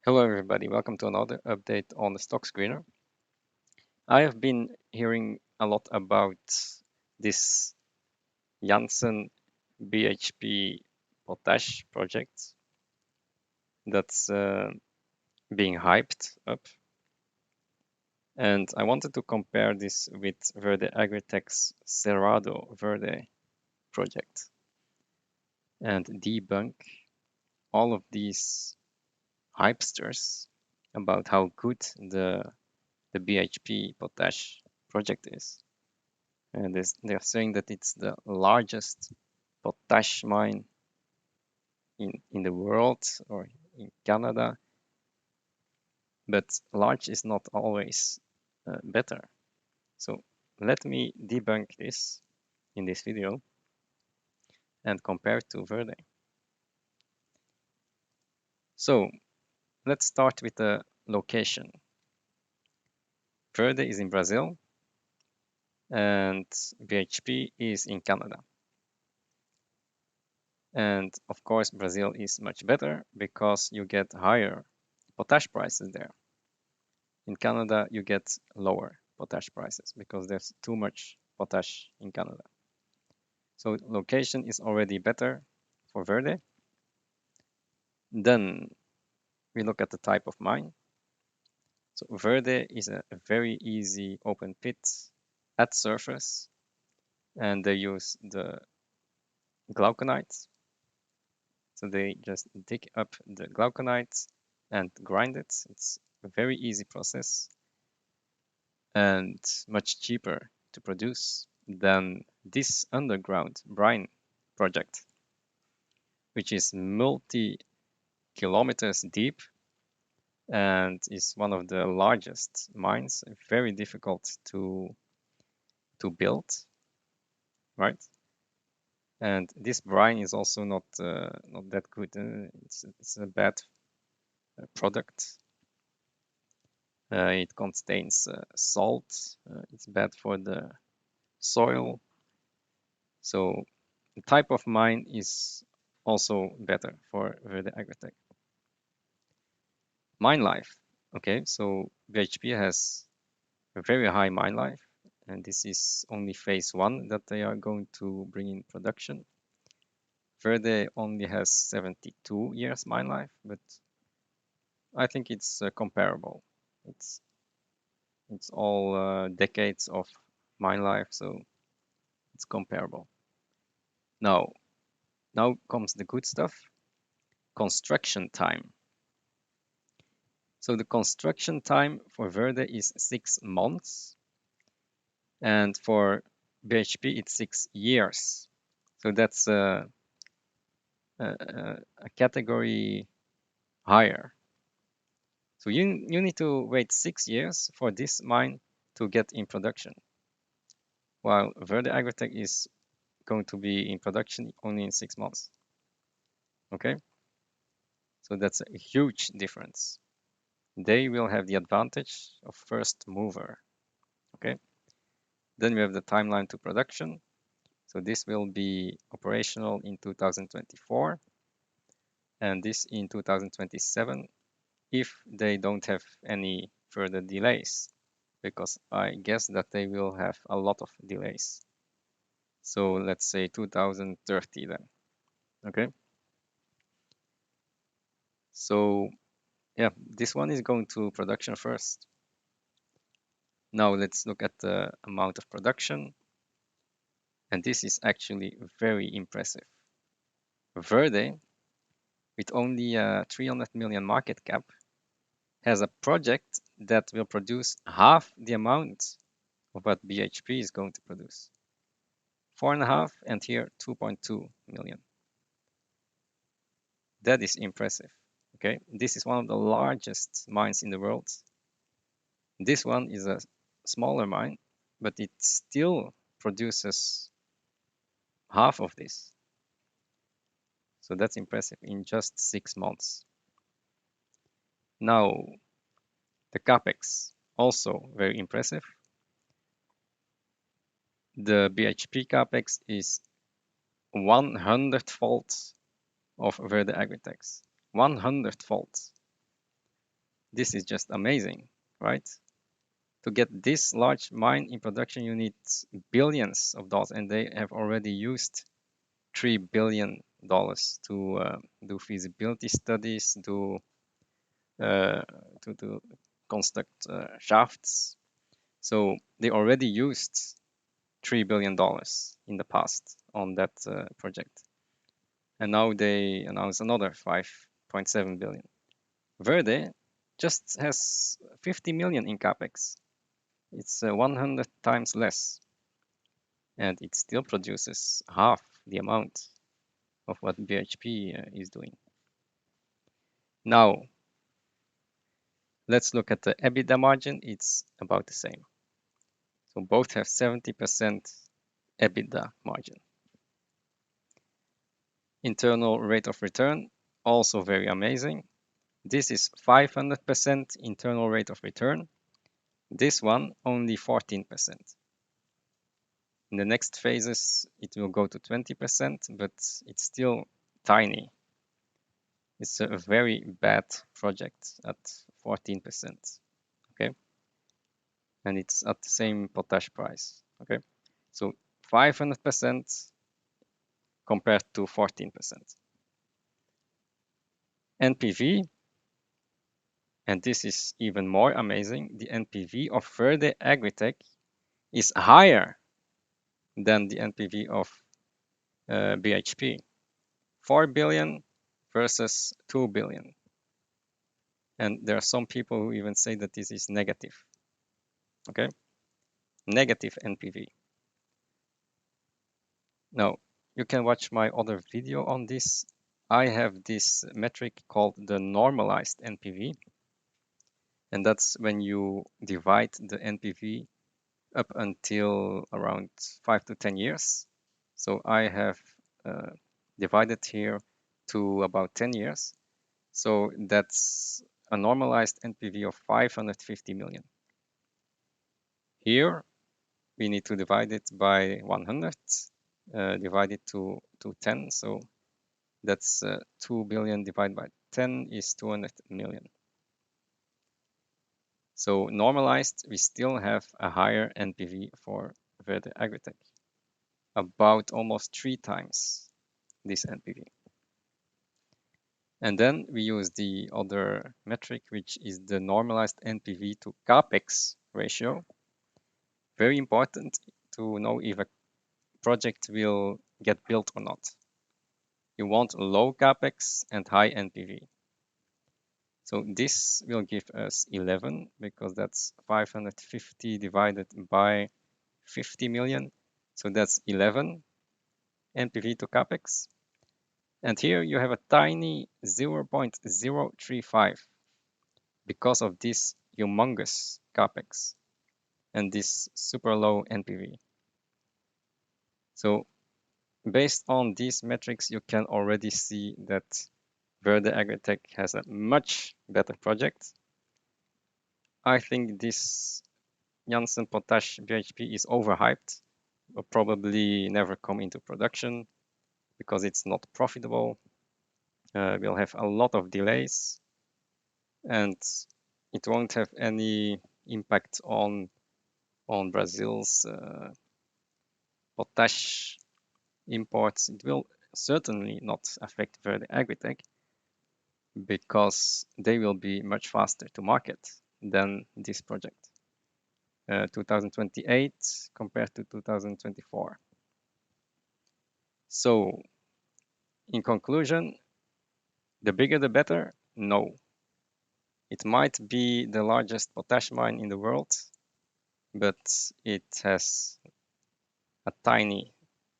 Hello everybody, welcome to another update on the stock screener. I have been hearing a lot about this Jansen BHP Potash project that's being hyped up. And I wanted to compare this with Verde Agritech's Cerrado Verde project and debunk all of these hypesters about how good the BHP Potash project is. And they're saying that it's the largest potash mine in the world or in Canada. But large is not always better. So let me debunk this in this video and compare to Verde. So let's start with the location. Verde is in Brazil and BHP is in Canada. And of course, Brazil is much better because you get higher potash prices there. In Canada, you get lower potash prices because there's too much potash in Canada. So location is already better for Verde. Then we look at the type of mine. So Verde is a very easy open pit at surface, and they use the glauconites. So they just dig up the glauconites and grind it. It's a very easy process and much cheaper to produce than this underground brine project, which is multi-kilometers deep and is one of the largest mines, very difficult to build, right? And this brine is also not that good. It's a bad product. It contains salt. It's bad for the soil. So the type of mine is also better for Verde Agritech. Mine life. Okay, so BHP has a very high mine life, and this is only phase 1 that they are going to bring in production. Verde only has 72 years mine life, but I think it's comparable. It's all decades of mine life, so it's comparable. Now comes the good stuff. Construction time. So the construction time for Verde is 6 months, and for BHP it's 6 years. So that's a category higher. So you need to wait 6 years for this mine to get in production, while Verde Agritech is going to be in production only in 6 months. Okay, so that's a huge difference. They will have the advantage of first mover. Okay, then we have the timeline to production. So this will be operational in 2024 and this in 2027 if they don't have any further delays, because I guess that they will have a lot of delays. So let's say 2030 then. Okay, so yeah, this one is going to production first. Now let's look at the amount of production, and this is actually very impressive. Verde, with only a 300 million market cap, has a project that will produce half the amount of what BHP is going to produce. 4.5 and here 2.2 million. That is impressive. Okay, this is one of the largest mines in the world. This one is a smaller mine, but it still produces half of this. So that's impressive in just 6 months. Now, the Capex, also very impressive. The BHP Capex is 100-fold of Verde Agritech's. 100-fold. This is just amazing, right? To get this large mine in production, you need billions of dollars, and they have already used $3 billion to do feasibility studies, to construct shafts. So they already used $3 billion in the past on that project. And now they announce another 5.7 billion. Verde just has 50 million in capex. It's 100 times less, and it still produces half the amount of what BHP is doing. Now, let's look at the Ebitda margin. It's about the same. So both have 70% Ebitda margin. Internal rate of return, also very amazing. This is 500% internal rate of return. This one, only 14%. In the next phases, it will go to 20%, but it's still tiny. It's a very bad project at 14%, okay? And it's at the same potash price, okay? So 500% compared to 14%. NPV, and this is even more amazing, the NPV of Verde Agritech is higher than the NPV of BHP. 4 billion versus 2 billion. And there are some people who even say that this is negative. Okay, negative NPV. Now, you can watch my other video on this. I have this metric called the normalized NPV. And that's when you divide the NPV up until around 5 to 10 years. So I have divided here to about 10 years. So that's a normalized NPV of 550 million. Here, we need to divide it by 100, divide it to 10. So that's 2 billion divided by 10 is 200 million. So normalized, we still have a higher NPV for Verde Agritech, about almost 3 times this NPV. And then we use the other metric, which is the normalized NPV to Capex ratio. Very important to know if a project will get built or not. You want low Capex and high NPV. So this will give us 11 because that's 550 divided by 50 million. So that's 11 NPV to Capex. And here you have a tiny 0.035 because of this humongous Capex and this super low NPV. So based on these metrics, you can already see that Verde Agritech has a much better project. I think this Jansen Potash BHP is overhyped, will probably never come into production because it's not profitable. We'll have a lot of delays and it won't have any impact on Brazil's potash imports. It will certainly not affect Verde Agritech because they will be much faster to market than this project. 2028 compared to 2024. So, in conclusion, the bigger the better? No. It might be the largest potash mine in the world, but it has a tiny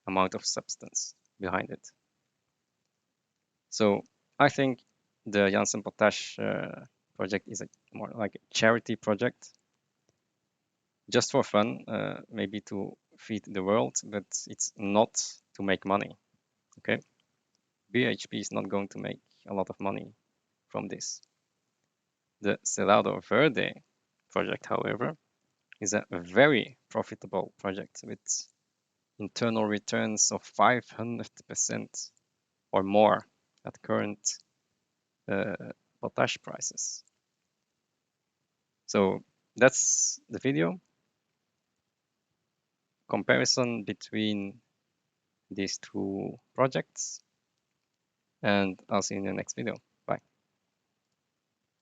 amount of substance behind it. So I think the Jansen Potash project is more like a charity project, just for fun, maybe to feed the world, but it's not to make money. Okay, BHP is not going to make a lot of money from this. The Cerrado Verde project, however, is a very profitable project with internal returns of 500% or more at current potash prices. So that's the video. Comparison between these two projects. And I'll see you in the next video.